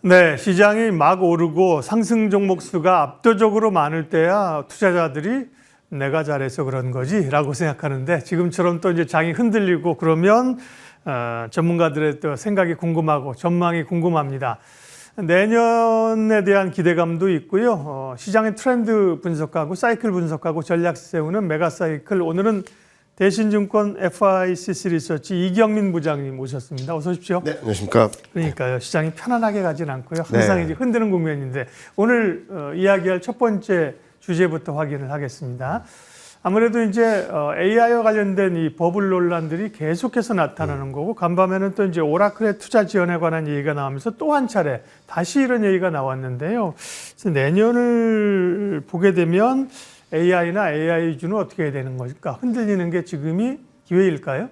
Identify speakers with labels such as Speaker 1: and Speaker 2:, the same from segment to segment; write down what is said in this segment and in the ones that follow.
Speaker 1: 네, 시장이 막 오르고 상승 종목 수가 압도적으로 많을 때야 투자자들이 내가 잘해서 그런 거지라고 생각하는데 지금처럼 또 이제 장이 흔들리고 그러면 전문가들의 또 생각이 궁금하고 전망이 궁금합니다. 내년에 대한 기대감도 있고요. 시장의 트렌드 분석하고 사이클 분석하고 전략 세우는 메가 사이클. 오늘은 대신증권 FICC 리서치 이경민 부장님 모셨습니다. 어서 오십시오.
Speaker 2: 네, 안녕하십니까.
Speaker 1: 그러니까요. 시장이 편안하게 가진 않고요. 항상 이제 흔드는 국면인데 오늘 이야기할 첫 번째 주제부터 확인을 하겠습니다. 아무래도 이제 AI와 관련된 이 버블 논란들이 계속해서 나타나는 거고 간밤에는 또 이제 오라클의 투자 지원에 관한 얘기가 나오면서 또 한 차례 다시 이런 얘기가 나왔는데요. 그래서 내년을 보게 되면 AI나 AI 위주는 어떻게 해야 되는 걸까? 흔들리는 게 지금이 기회일까요?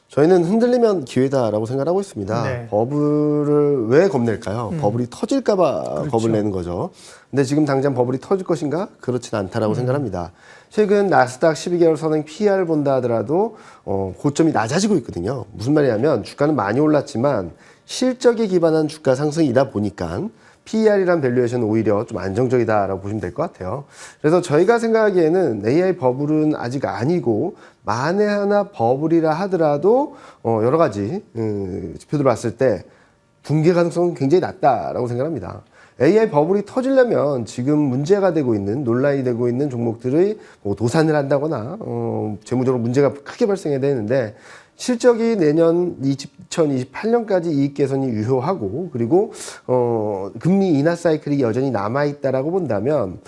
Speaker 2: 저희는 흔들리면 기회다라고 생각하고 있습니다.
Speaker 1: 네.
Speaker 2: 버블을 왜 겁낼까요? 버블이 터질까봐
Speaker 1: 그렇죠.
Speaker 2: 겁을 내는 거죠. 근데 지금 당장 버블이 터질 것인가? 그렇진 않다라고 생각합니다. 최근 나스닥 12개월 선행 PER 본다 하더라도 고점이 낮아지고 있거든요. 무슨 말이냐면 주가는 많이 올랐지만 실적에 기반한 주가 상승이다 보니까 PER이란 밸류에이션은 오히려 좀 안정적이다라고 보시면 될 것 같아요. 그래서 저희가 생각하기에는 AI 버블은 아직 아니고 만에 하나 버블이라 하더라도 여러 가지 지표들을 봤을 때 붕괴 가능성은 굉장히 낮다라고 생각합니다. AI 버블이 터지려면 지금 문제가 되고 있는 논란이 되고 있는 종목들의 뭐 도산을 한다거나 재무적으로 문제가 크게 발생해야 되는데 실적이 내년 2028년까지 이익 개선이 유효하고 그리고 금리 인하 사이클이 여전히 남아있다라고 본다면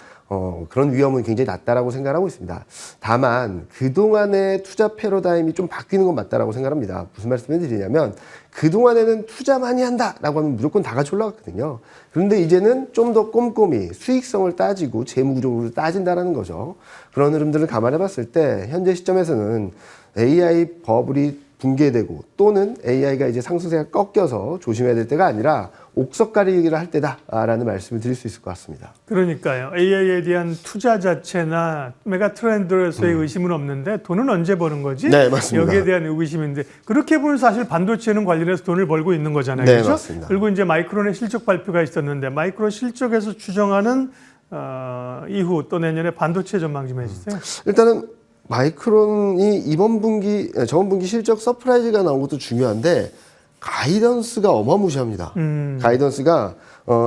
Speaker 2: 그런 위험은 굉장히 낮다라고 생각하고 있습니다. 다만 그동안의 투자 패러다임이 좀 바뀌는 건 맞다라고 생각합니다. 무슨 말씀을 드리냐면 그동안에는 투자 많이 한다라고 하면 무조건 다 같이 올라갔거든요. 그런데 이제는 좀 더 꼼꼼히 수익성을 따지고 재무적으로 따진다라는 거죠. 그런 흐름들을 감안해 봤을 때 현재 시점에서는 AI 버블이 붕괴되고 또는 AI가 이제 상승세가 꺾여서 조심해야 될 때가 아니라 옥석가리기를 할 때다라는 말씀을 드릴 수 있을 것 같습니다.
Speaker 1: 그러니까요. AI에 대한 투자 자체나 메가 트렌드에서의 의심은 없는데 돈은 언제 버는 거지?
Speaker 2: 네, 맞습니다.
Speaker 1: 여기에 대한 의구심인데 그렇게 보면 사실 반도체는 관련해서 돈을 벌고 있는 거잖아요.
Speaker 2: 네,
Speaker 1: 그렇죠?
Speaker 2: 맞습니다.
Speaker 1: 그리고 이제 마이크론의 실적 발표가 있었는데 마이크론 실적에서 추정하는 이후 또 내년에 반도체 전망 좀 해주세요.
Speaker 2: 일단은 마이크론이 저번 분기 실적 서프라이즈가 나온 것도 중요한데 가이던스가 어마무시합니다. 가이던스가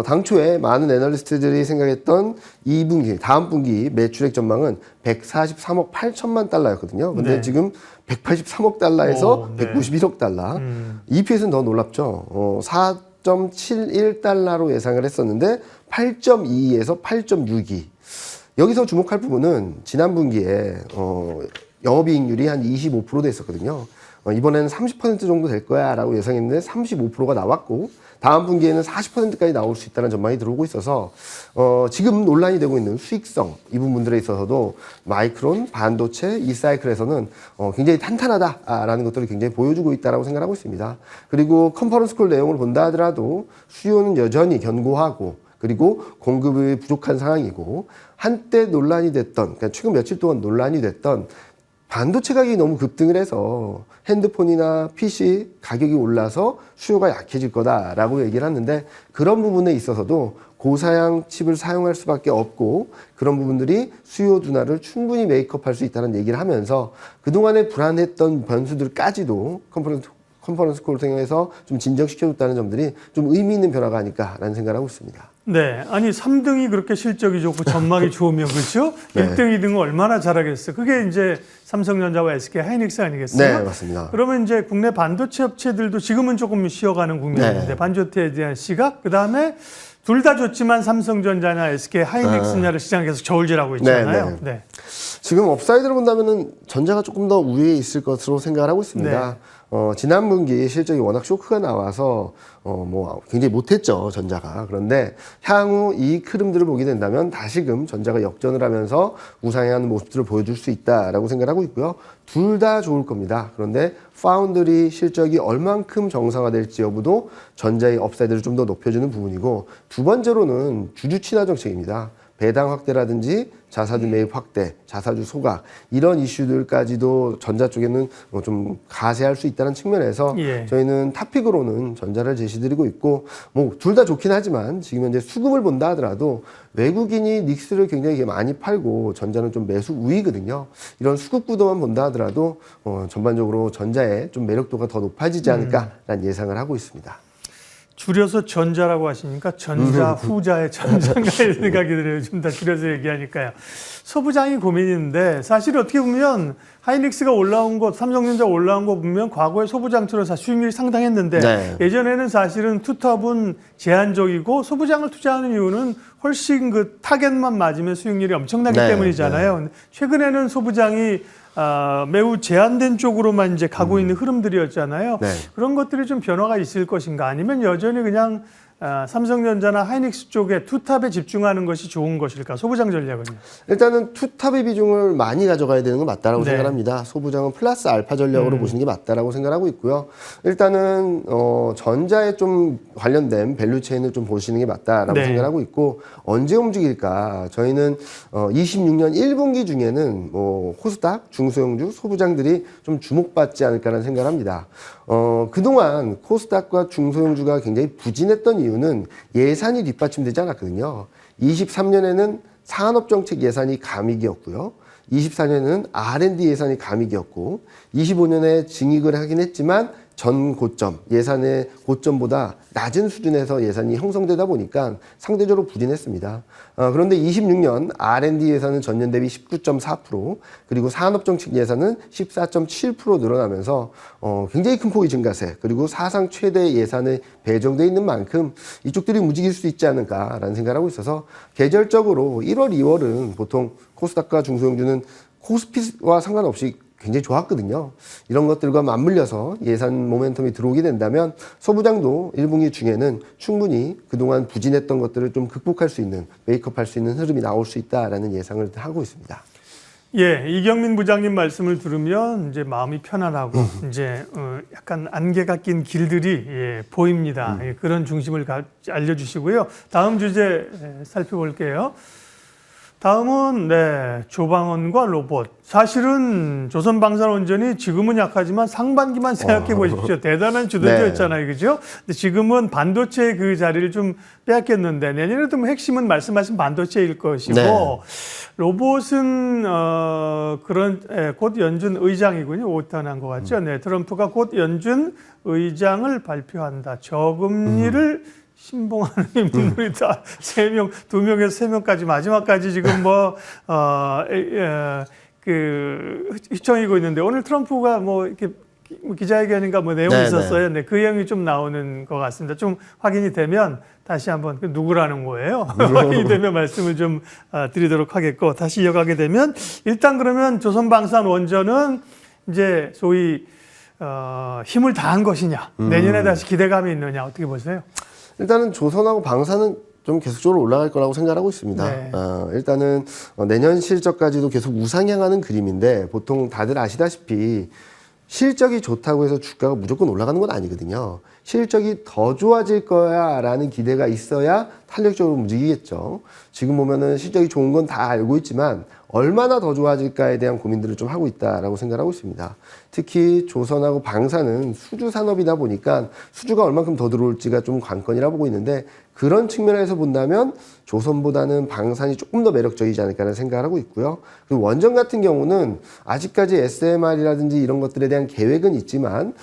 Speaker 2: 당초에 많은 애널리스트들이 생각했던 2분기, 다음 분기 매출액 전망은 143억 8천만 달러였거든요. 근데
Speaker 1: 네. 지금
Speaker 2: 지금 183억 달러에서
Speaker 1: 네.
Speaker 2: 191억 달러. EPS는 더 놀랍죠. 4.71달러로 예상을 했었는데 8.22에서 8.62. 여기서 주목할 부분은 지난 분기에 영업이익률이 한 25% 됐었거든요. 이번에는 30% 정도 될 거야 라고 예상했는데 35%가 나왔고 다음 분기에는 40%까지 나올 수 있다는 전망이 들어오고 있어서 지금 논란이 되고 있는 수익성 이 부분들에 있어서도 마이크론, 반도체, 이 사이클에서는 굉장히 탄탄하다라는 것들을 굉장히 보여주고 있다고 생각하고 있습니다. 그리고 컨퍼런스 콜 내용을 본다 하더라도 수요는 여전히 견고하고 그리고 공급이 부족한 상황이고 한때 논란이 됐던 그러니까 최근 며칠 동안 논란이 됐던 반도체 가격이 너무 급등을 해서 핸드폰이나 PC 가격이 올라서 수요가 약해질 거다라고 얘기를 하는데 그런 부분에 있어서도 고사양 칩을 사용할 수밖에 없고 그런 부분들이 수요 둔화를 충분히 메이크업할 수 있다는 얘기를 하면서 그동안에 불안했던 변수들까지도 컨퍼런스 콜을 통해서 좀 진정시켜줬다는 점들이 좀 의미 있는 변화가 아닐까라는 생각을 하고 있습니다.
Speaker 1: 네, 아니 3등이 그렇게 실적이 좋고 전망이 좋으면 그렇죠?
Speaker 2: 네.
Speaker 1: 1등, 2등은 얼마나 잘하겠어? 그게 이제 삼성전자와 SK 하이닉스 아니겠어요?
Speaker 2: 네, 맞습니다.
Speaker 1: 그러면 이제 국내 반도체 업체들도 지금은 조금 쉬어가는 국면인데
Speaker 2: 네.
Speaker 1: 반도체에 대한 시각, 그 다음에 둘 다 좋지만 삼성전자나 SK 하이닉스냐를 시장에 계속 저울질하고 있잖아요.
Speaker 2: 네. 지금 업사이드로 본다면은 전자가 조금 더 우위에 있을 것으로 생각을 하고 있습니다. 지난 분기 실적이 워낙 쇼크가 나와서 뭐 굉장히 못했죠 전자가. 그런데 향후 이 흐름들을 보게 된다면 다시금 전자가 역전을 하면서 우상향하는 모습들을 보여줄 수 있다라고 생각하고 있고요. 둘 다 좋을 겁니다. 그런데 파운드리 실적이 얼만큼 정상화될지 여부도 전자의 업사이드를 좀 더 높여주는 부분이고 두 번째로는 주주 친화 정책입니다. 배당 확대라든지 자사주 매입 확대, 자사주 소각 이런 이슈들까지도 전자 쪽에는 좀 가세할 수 있다는 측면에서
Speaker 1: 예.
Speaker 2: 저희는 탑픽으로는 전자를 제시드리고 있고 뭐 둘 다 좋긴 하지만 지금 현재 수급을 본다 하더라도 외국인이 닉스를 굉장히 많이 팔고 전자는 좀 매수 우위거든요. 이런 수급 구도만 본다 하더라도 전반적으로 전자의 좀 매력도가 더 높아지지 않을까라는 예상을 하고 있습니다.
Speaker 1: 줄여서 전자라고 하시니까 전자 후자의 전자인가 이런 생각이 들어요. 좀 더 줄여서 얘기하니까요. 소부장이 고민인데 사실 어떻게 보면 하이닉스가 올라온 것, 삼성전자 올라온 거 보면 과거에 소부장처럼 수익률이 상당했는데
Speaker 2: 네.
Speaker 1: 예전에는 사실은 투톱은 제한적이고 소부장을 투자하는 이유는 훨씬 그 타겟만 맞으면 수익률이 엄청나기
Speaker 2: 네,
Speaker 1: 때문이잖아요. 최근에는 소부장이 매우 제한된 쪽으로만 이제 가고 있는 흐름들이었잖아요.
Speaker 2: 네.
Speaker 1: 그런 것들이 좀 변화가 있을 것인가 아니면 여전히 그냥 삼성전자나 하이닉스 쪽에 투탑에 집중하는 것이 좋은 것일까? 소부장 전략은요?
Speaker 2: 일단은 투탑의 비중을 많이 가져가야 되는 건 맞다라고
Speaker 1: 네.
Speaker 2: 생각합니다. 소부장은 플러스 알파 전략으로 보시는 게 맞다라고 생각하고 있고요. 일단은 전자에 좀 관련된 밸류 체인을 좀 보시는 게 맞다라고
Speaker 1: 네.
Speaker 2: 생각하고 있고 언제 움직일까? 저희는 26년 1분기 중에는 뭐 코스닥, 중소형주, 소부장들이 좀 주목받지 않을까라는 생각을 합니다. 그동안 코스닥과 중소형주가 굉장히 부진했던 이유는 예산이 뒷받침되지 않았거든요. 23년에는 산업정책 예산이 감익이었고요. 24년에는 R&D 예산이 감익이었고 25년에 증액을 하긴 했지만 전 고점, 예산의 고점보다 낮은 수준에서 예산이 형성되다 보니까 상대적으로 부진했습니다. 그런데 26년 R&D 예산은 전년 대비 19.4% 그리고 산업정책 예산은 14.7% 늘어나면서 굉장히 큰 폭의 증가세 그리고 사상 최대 예산에 배정돼 있는 만큼 이쪽들이 움직일 수 있지 않을까라는 생각을 하고 있어서 계절적으로 1월, 2월은 보통 코스닥과 중소형주는 코스피와 상관없이 굉장히 좋았거든요. 이런 것들과 맞물려서 예산 모멘텀이 들어오게 된다면 소부장도 1분기 중에는 충분히 그동안 부진했던 것들을 좀 극복할 수 있는, 메이크업할 수 있는 흐름이 나올 수 있다라는 예상을 하고 있습니다.
Speaker 1: 예, 이경민 부장님 말씀을 들으면 이제 마음이 편안하고 이제 약간 안개가 낀 길들이 보입니다. 예, 그런 중심을 알려주시고요. 다음 주제 살펴볼게요. 다음은 조방원과 로봇. 사실은 조선방산원전이 지금은 약하지만 상반기만 생각해 보십시오. 대단한 주도주였잖아요. 그죠? 근데 지금은 반도체의 그 자리를 좀 빼앗겼는데 내년에도 뭐 핵심은 말씀하신 반도체일 것이고
Speaker 2: 네.
Speaker 1: 로봇은 곧 연준 의장이군요. 오탄한 것 같죠? 네, 트럼프가 곧 연준 의장을 발표한다. 저금리를 신봉하는 인물이 다 3명, 2명에서 3명까지 마지막까지 지금 휘청이고 있는데 오늘 트럼프가 뭐 이렇게 기자회견인가 뭐 내용이 있었어요. 네, 그 내용이 좀 나오는 것 같습니다. 좀 확인이 되면 다시 한번 누구라는 거예요? 확인이 되면 말씀을 좀 드리도록 하겠고 다시 이어가게 되면 일단 그러면 조선방산원전은 이제 소위 힘을 다한 것이냐 내년에 다시 기대감이 있느냐 어떻게 보세요?
Speaker 2: 일단은 조선하고 방사는 좀 계속적으로 올라갈 거라고 생각하고 있습니다.
Speaker 1: 네.
Speaker 2: 일단은 내년 실적까지도 계속 우상향하는 그림인데 보통 다들 아시다시피 실적이 좋다고 해서 주가가 무조건 올라가는 건 아니거든요. 실적이 더 좋아질 거야 라는 기대가 있어야 탄력적으로 움직이겠죠. 지금 보면은 실적이 좋은 건 다 알고 있지만 얼마나 더 좋아질까에 대한 고민들을 좀 하고 있다라고 생각하고 있습니다. 특히 조선하고 방사는 수주 산업이다 보니까 수주가 얼만큼 더 들어올지가 좀 관건이라 보고 있는데 그런 측면에서 본다면 조선보다는 방산이 조금 더 매력적이지 않을까라는 생각을 하고 있고요. 그리고 원전 같은 경우는 아직까지 SMR이라든지 이런 것들에 대한 계획은 있지만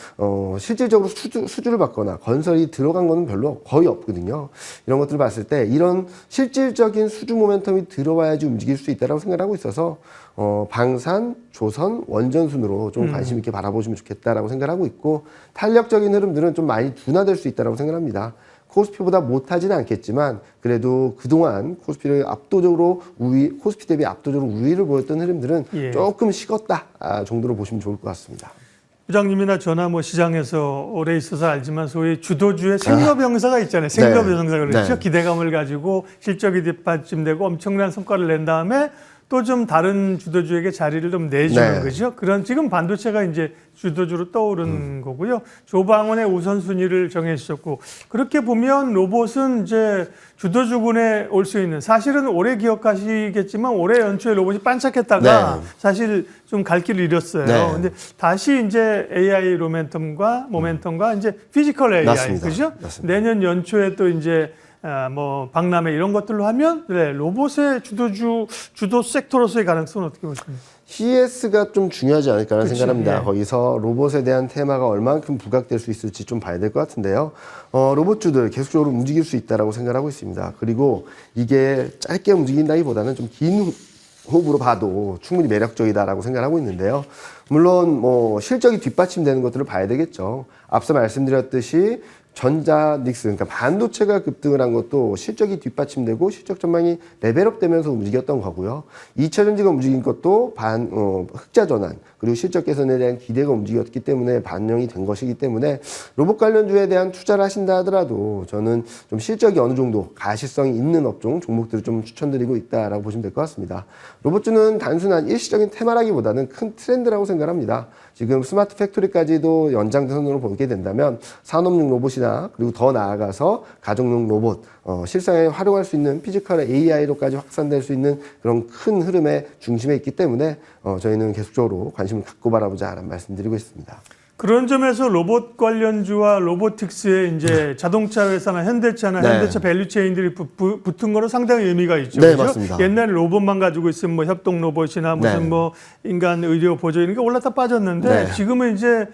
Speaker 2: 실질적으로 수주를 받거나 건설이 들어간 거는 별로 거의 없거든요. 이런 것들을 봤을 때 이런 실질적인 수주 모멘텀이 들어와야지 움직일 수 있다고 생각하고 있어서 방산, 조선, 원전 순으로 좀 관심 있게 바라보시면 좋겠다라고 생각하고 있고 탄력적인 흐름들은 좀 많이 둔화될 수 있다고 생각합니다. 코스피보다 못하지는 않겠지만 그래도 그동안 코스피를 압도적으로 코스피 대비 압도적으로 우위를 보였던 흐름들은 조금 식었다 정도로 보시면 좋을 것 같습니다.
Speaker 1: 부장님이나 저나 뭐 시장에서 오래 있어서 알지만 소위 주도주의 생로병사가 있잖아요. 생로병사 그렇죠.
Speaker 2: 네.
Speaker 1: 기대감을 가지고 실적이 뒷받침되고 엄청난 성과를 낸 다음에 또 좀 다른 주도주에게 자리를 좀 내주는
Speaker 2: 네.
Speaker 1: 거죠. 그런 지금 반도체가 이제 주도주로 떠오른 거고요. 조방원의 우선순위를 정해주셨고 그렇게 보면 로봇은 이제 주도주군에 올 수 있는 사실은 올해 기억하시겠지만 올해 연초에 로봇이 반짝했다가
Speaker 2: 네.
Speaker 1: 사실 좀 갈 길을 잃었어요.
Speaker 2: 네.
Speaker 1: 근데 다시 이제 AI 모멘텀과 이제 피지컬 AI
Speaker 2: 맞습니다.
Speaker 1: 그죠?
Speaker 2: 맞습니다.
Speaker 1: 내년 연초에 또 이제 뭐 박람회 이런 것들로 하면 네, 로봇의 주도 섹터로서의 가능성은 어떻게 보십니까?
Speaker 2: CES가 좀 중요하지 않을까라는
Speaker 1: 그치,
Speaker 2: 생각합니다.
Speaker 1: 예.
Speaker 2: 거기서 로봇에 대한 테마가 얼만큼 부각될 수 있을지 좀 봐야 될 것 같은데요. 로봇주들 계속적으로 움직일 수 있다라고 생각하고 있습니다. 그리고 이게 짧게 움직인다기보다는 좀 긴 호흡으로 봐도 충분히 매력적이다라고 생각하고 있는데요. 물론 뭐 실적이 뒷받침되는 것들을 봐야 되겠죠. 앞서 말씀드렸듯이 전자닉스, 그러니까 반도체가 급등을 한 것도 실적이 뒷받침되고 실적 전망이 레벨업되면서 움직였던 거고요. 2차 전지가 움직인 것도 흑자 전환 그리고 실적 개선에 대한 기대가 움직였기 때문에 반영이 된 것이기 때문에 로봇 관련주에 대한 투자를 하신다 하더라도 저는 좀 실적이 어느 정도 가시성이 있는 업종 종목들을 좀 추천드리고 있다라고 보시면 될 것 같습니다. 로봇주는 단순한 일시적인 테마라기보다는 큰 트렌드라고 생각합니다. 지금 스마트 팩토리까지도 연장선으로 보게 된다면 산업용 로봇이나 그리고 더 나아가서 가정용 로봇, 실생활에 활용할 수 있는 피지컬 AI로까지 확산될 수 있는 그런 큰 흐름의 중심에 있기 때문에 저희는 계속적으로 관심을 갖고 바라보자라는 말씀드리고 있습니다.
Speaker 1: 그런 점에서 로봇 관련주와 로보틱스에 이제 자동차 회사나 현대차나
Speaker 2: 네.
Speaker 1: 현대차 밸류체인들이 붙은 거는 상당히 의미가 있죠.
Speaker 2: 네,
Speaker 1: 그죠?
Speaker 2: 맞습니다.
Speaker 1: 옛날에 로봇만 가지고 있으면 뭐 협동 로봇이나 무슨
Speaker 2: 네.
Speaker 1: 뭐 인간 의료 보조 이런 게 올랐다 빠졌는데
Speaker 2: 네.
Speaker 1: 지금은 이제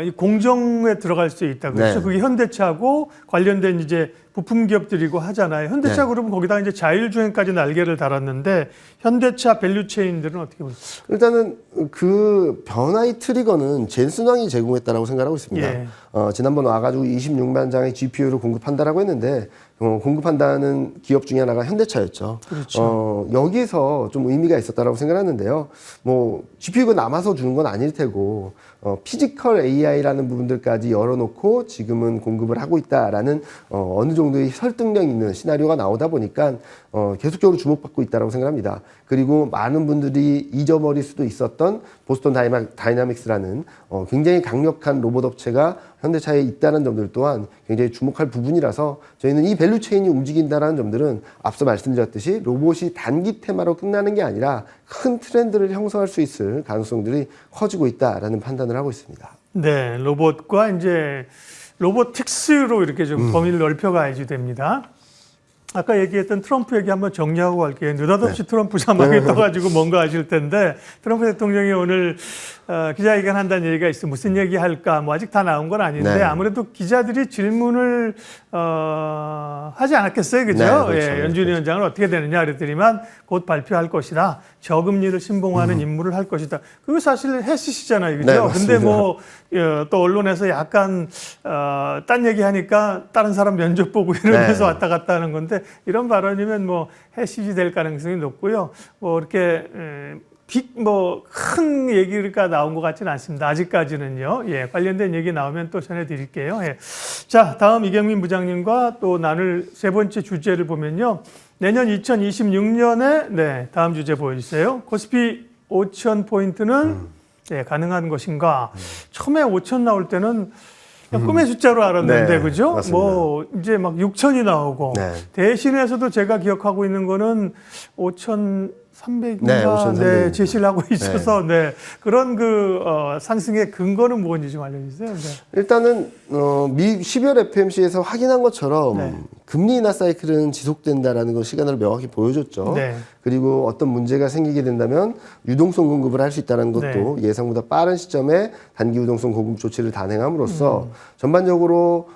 Speaker 1: 이 공정에 들어갈 수 있다. 그렇죠.
Speaker 2: 네.
Speaker 1: 그게 현대차하고 관련된 이제 부품 기업들이고 하잖아요. 현대차
Speaker 2: 네.
Speaker 1: 그룹은 거기다 이제 자율주행까지 날개를 달았는데 현대차 밸류체인들은 어떻게 보세요?
Speaker 2: 일단은 그 변화의 트리거는 젠슨왕이 제공했다라고 생각하고 있습니다.
Speaker 1: 예.
Speaker 2: 지난번 와가지고 26만 장의 GPU를 공급한다라고 했는데 공급한다는 기업 중에 하나가 현대차였죠.
Speaker 1: 그렇죠.
Speaker 2: 여기서 좀 의미가 있었다라고 생각하는데요. 뭐 GPU가 남아서 주는 건 아닐 테고 피지컬 AI라는 부분들까지 열어놓고 지금은 공급을 하고 있다라는 어느 정도의 설득력 있는 시나리오가 나오다 보니까 계속적으로 주목받고 있다라고 생각합니다. 그리고 많은 분들이 잊어버릴 수도 있었던 보스턴 다이나믹스라는 굉장히 강력한 로봇 업체가 현대차에 있다는 점들 또한 굉장히 주목할 부분이라서 저희는 이 밸류체인이 움직인다는 점들은 앞서 말씀드렸듯이 로봇이 단기 테마로 끝나는 게 아니라 큰 트렌드를 형성할 수 있을 가능성들이 커지고 있다라는 판단을 하고 있습니다.
Speaker 1: 네, 로봇과 이제 로보틱스로 이렇게 좀 범위를 넓혀가야지 됩니다. 아까 얘기했던 트럼프 얘기 한번 정리하고 갈게요. 느닷없이 트럼프 자막이 떠가지고 뭔가 하실 텐데 트럼프 대통령이 오늘 기자회견 한다는 얘기가 있어. 무슨 얘기 할까? 뭐 아직 다 나온 건 아닌데
Speaker 2: 네.
Speaker 1: 아무래도 기자들이 질문을 하지 않았겠어요, 그죠?
Speaker 2: 네, 그렇죠.
Speaker 1: 예, 연준위 위원장은 어떻게 되느냐 그랬더니만 곧 발표할 것이다. 저금리를 신봉하는 임무를 할 것이다. 그거 사실 해시시잖아요, 그죠?
Speaker 2: 네,
Speaker 1: 근데
Speaker 2: 맞습니다.
Speaker 1: 뭐 또 언론에서 약간 딴 얘기하니까 다른 사람 면접 보고 이러면서
Speaker 2: 네.
Speaker 1: 왔다 갔다 하는 건데 이런 발언이면 뭐 해시지 될 가능성이 높고요. 뭐 이렇게 큰 얘기가 나온 것 같지는 않습니다. 아직까지는요. 예, 관련된 얘기 나오면 또 전해드릴게요. 예. 자, 다음 이경민 부장님과 또 나눌 세 번째 주제를 보면요. 내년 2026년에 네, 다음 주제 보여주세요. 코스피 5천 포인트는 네, 가능한 것인가? 처음에 5천 나올 때는 그냥 꿈의 숫자로 알았는데,
Speaker 2: 네,
Speaker 1: 그죠?
Speaker 2: 맞습니다.
Speaker 1: 뭐, 이제 막 6천이 나오고,
Speaker 2: 네.
Speaker 1: 대신에서도 제가 기억하고 있는 거는 5,300인가,
Speaker 2: 네, 5,300
Speaker 1: 네,
Speaker 2: 입니다.
Speaker 1: 제시를 하고 있어서, 네. 그런 상승의 근거는 뭔지 좀 알려주세요. 네.
Speaker 2: 일단은 12월 FMC에서 확인한 것처럼
Speaker 1: 네.
Speaker 2: 금리 인하 사이클은 지속된다라는 걸 시간으로 명확히 보여줬죠.
Speaker 1: 네.
Speaker 2: 그리고 어떤 문제가 생기게 된다면 유동성 공급을 할 수 있다는 것도 예상보다 빠른 시점에 단기 유동성 공급 조치를 단행함으로써 전반적으로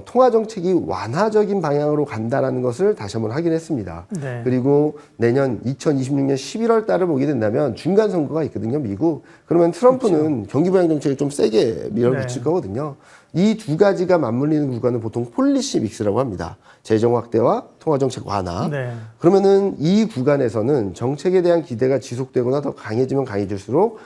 Speaker 2: 통화 정책이 완화적인 방향으로 간다라는 것을 다시 한번 확인했습니다.
Speaker 1: 네.
Speaker 2: 그리고 내년 2026년 11월 달을 보게 된다면 중간 선거가 있거든요, 미국. 그러면 트럼프는 경기 부양 정책을 좀 세게 밀어붙일 거거든요. 이 두 가지가 맞물리는 구간은 보통 폴리시 믹스라고 합니다. 재정 확대와 통화 정책 완화.
Speaker 1: 네.
Speaker 2: 그러면은 이 구간에서는 정책에 대한 기대가 지속되거나 더 강해지면 강해질수록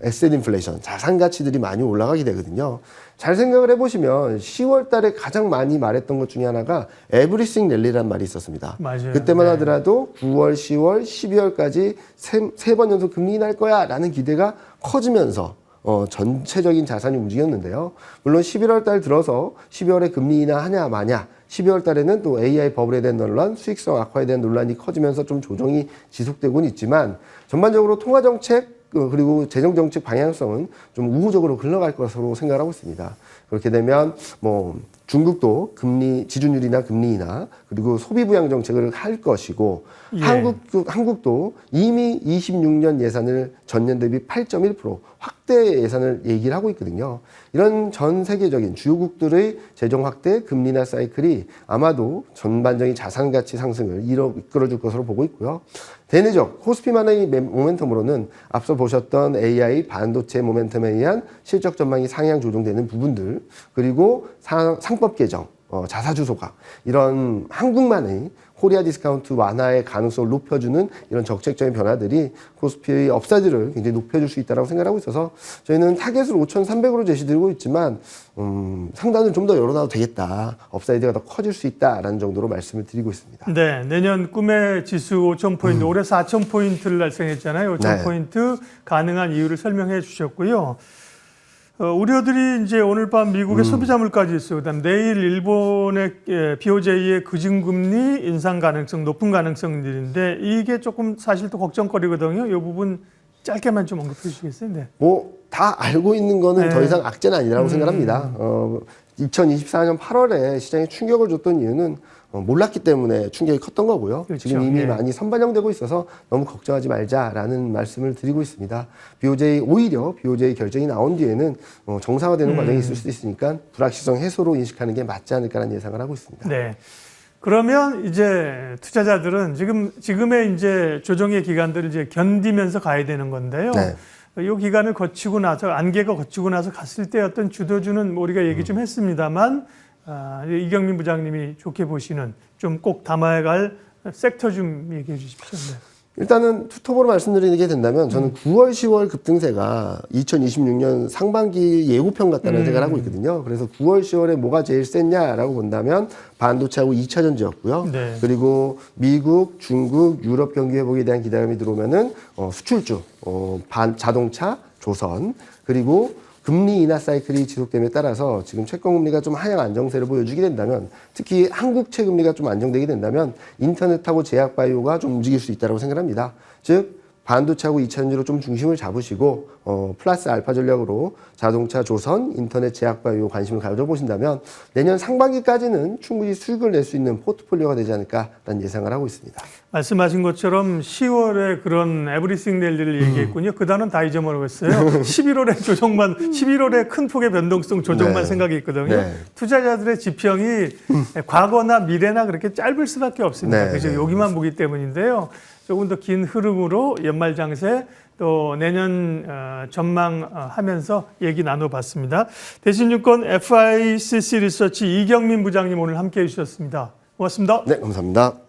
Speaker 2: 에셋 인플레이션, 자산 가치들이 많이 올라가게 되거든요. 잘 생각을 해보시면 10월 달에 가장 많이 말했던 것 중에 하나가 에브리싱 랠리라는 말이 있었습니다.
Speaker 1: 맞아요.
Speaker 2: 그때만
Speaker 1: 네.
Speaker 2: 하더라도 9월, 10월, 12월까지 세 번 연속 금리 인하할 거야 라는 기대가 커지면서 전체적인 자산이 움직였는데요. 물론 11월 달 들어서 12월에 금리 인하하냐 마냐, 12월 달에는 또 AI 버블에 대한 논란, 수익성 악화에 대한 논란이 커지면서 좀 조정이 지속되고는 있지만 전반적으로 통화정책 그리고 재정정책 방향성은 좀 우호적으로 흘러갈 것으로 생각하고 있습니다. 그렇게 되면 뭐 중국도 금리 지준율이나 금리 인하 그리고 소비 부양 정책을 할 것이고
Speaker 1: 예.
Speaker 2: 한국도 이미 26년 예산을 전년 대비 8.1% 확대 예산을 얘기를 하고 있거든요. 이런 전 세계적인 주요국들의 재정 확대 금리 인하 사이클이 아마도 전반적인 자산 가치 상승을 이끌어줄 것으로 보고 있고요. 대내적 코스피만의 모멘텀으로는 앞서 보셨던 AI 반도체 모멘텀에 의한 실적 전망이 상향 조정되는 부분들 그리고 상법 개정, 자사주 소각 이런 한국만의 코리아 디스카운트 완화의 가능성을 높여주는 이런 정책적인 변화들이 코스피의 업사이드를 굉장히 높여줄 수 있다고 생각하고 있어서 저희는 타겟을 5,300으로 제시드리고 있지만 상단을 좀 더 열어놔도 되겠다. 업사이드가 더 커질 수 있다라는 정도로 말씀을 드리고 있습니다.
Speaker 1: 네, 내년 꿈의 지수 5,000포인트, 올해 4,000포인트를 달성했잖아요. 5,000포인트 가능한 이유를 설명해 주셨고요. 우려들이 이제 오늘 밤 미국의 소비자 물가지 있어요. 그다음 내일 일본의 BOJ의 그중금리 인상 가능성 높은 가능성들인데 이게 조금 사실 또 걱정거리거든요. 이 부분 짧게만 좀 언급해 주시겠어요? 네.
Speaker 2: 뭐 다 알고 있는 거는
Speaker 1: 네.
Speaker 2: 더 이상 악재는 아니라고 생각합니다. 2024년 8월에 시장에 충격을 줬던 이유는 몰랐기 때문에 충격이 컸던 거고요.
Speaker 1: 그렇죠.
Speaker 2: 지금 이미
Speaker 1: 예.
Speaker 2: 많이 선반영되고 있어서 너무 걱정하지 말자라는 말씀을 드리고 있습니다. 오히려 BOJ 결정이 나온 뒤에는 정상화되는 과정이 있을 수도 있으니까 불확실성 해소로 인식하는 게 맞지 않을까라는 예상을 하고 있습니다.
Speaker 1: 네. 그러면 이제 투자자들은 지금의 이제 조정의 기간들을 이제 견디면서 가야 되는 건데요.
Speaker 2: 네.
Speaker 1: 이 기간을 거치고 나서 안개가 거치고 나서 갔을 때 어떤 주도주는 뭐 우리가 얘기 좀 했습니다만 이경민 부장님이 좋게 보시는 좀 꼭 담아야 갈 섹터 좀 얘기해 주십시오. 네.
Speaker 2: 일단은 투톱으로 말씀드리게 된다면 저는 9월, 10월 급등세가 2026년 상반기 예고편 같다는 생각을 하고 있거든요. 그래서 9월, 10월에 뭐가 제일 셌냐라고 본다면 반도체하고 2차 전지였고요.
Speaker 1: 네.
Speaker 2: 그리고 미국, 중국, 유럽 경기 회복에 대한 기대감이 들어오면은 수출주, 자동차, 조선 그리고 금리 인하 사이클이 지속됨에 따라서 지금 채권금리가 좀 하향 안정세를 보여주게 된다면 특히 한국 채금리가 좀 안정되게 된다면 인터넷하고 제약바이오가 좀 움직일 수 있다고 생각합니다. 즉 반도체하고 2차전지로 좀 중심을 잡으시고 플러스 알파 전략으로 자동차, 조선, 인터넷, 제약바이오 관심을 가져보신다면 내년 상반기까지는 충분히 수익을 낼 수 있는 포트폴리오가 되지 않을까라는 예상을 하고 있습니다.
Speaker 1: 말씀하신 것처럼 10월에 그런 에브리싱 랠리를 얘기했군요. 그 단어는 다 잊어먹었어요. 11월에 조정만, 11월에 큰 폭의 변동성 조정만
Speaker 2: 네.
Speaker 1: 생각이 있거든요.
Speaker 2: 네.
Speaker 1: 투자자들의 지평이 과거나 미래나 그렇게 짧을 수밖에 없습니다.
Speaker 2: 네,
Speaker 1: 그죠?
Speaker 2: 네,
Speaker 1: 여기만 보기 때문인데요. 조금 더 긴 흐름으로 연말 장세 또 내년 전망하면서 얘기 나눠봤습니다. 대신증권 FICC 리서치 이경민 부장님 오늘 함께해 주셨습니다. 고맙습니다.
Speaker 2: 네, 감사합니다.